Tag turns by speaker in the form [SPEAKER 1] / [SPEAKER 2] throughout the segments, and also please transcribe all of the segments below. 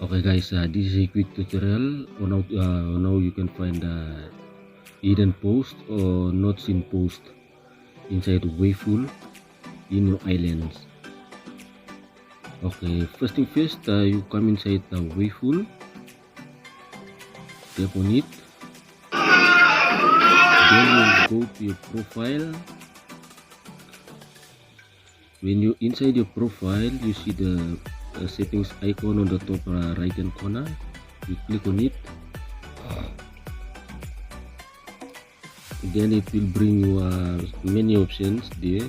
[SPEAKER 1] Okay guys, this is a quick tutorial on how you can find hidden post or not seen post inside Waveful in your islands. Okay, first thing first, you come inside the Waveful, tap on it, then you go to your profile. When you're inside your profile, you see the settings icon on the top right hand corner. You click on it, then it will bring you many options there,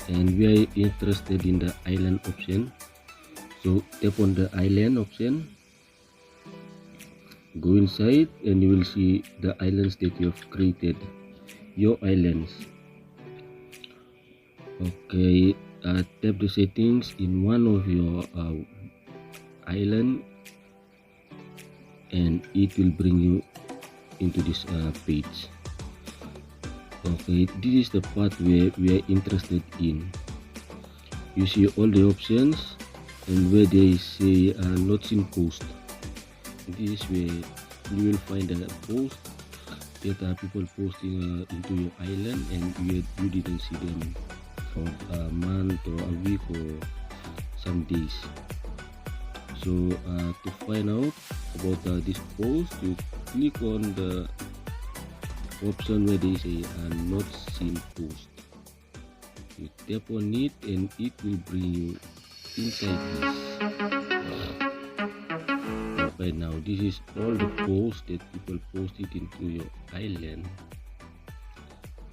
[SPEAKER 1] and we are interested in the island option, so tap on the island option, go inside, and you will see the islands that you have created, your islands. Okay, tap the settings in one of your island, and it will bring you into this page. Okay, this is the part where we are interested in. You see all the options, and where they say not seen post, this is where you will find a post that people posting into your island, and you didn't see them for a month or a week or some days. So to find out about this post, you click on the option where they say not seen post. You tap on it, and it will bring you inside this. Okay, now this is all the posts that people posted into your island,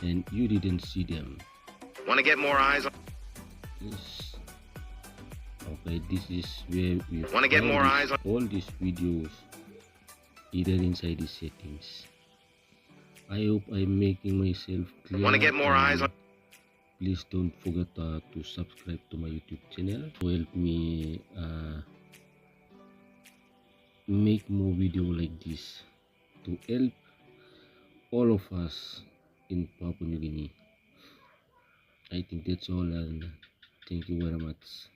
[SPEAKER 1] and you didn't see them.
[SPEAKER 2] Want to get more eyes on?
[SPEAKER 1] Yes. Okay, this is where we
[SPEAKER 2] Want to get more eyes on?
[SPEAKER 1] All these videos hidden inside these settings. I hope I'm making myself clear.
[SPEAKER 2] Want to get more eyes on?
[SPEAKER 1] Please don't forget to subscribe to my YouTube channel to help me make more video like this, to help all of us in Papua New Guinea. I think that's all, and thank you very much.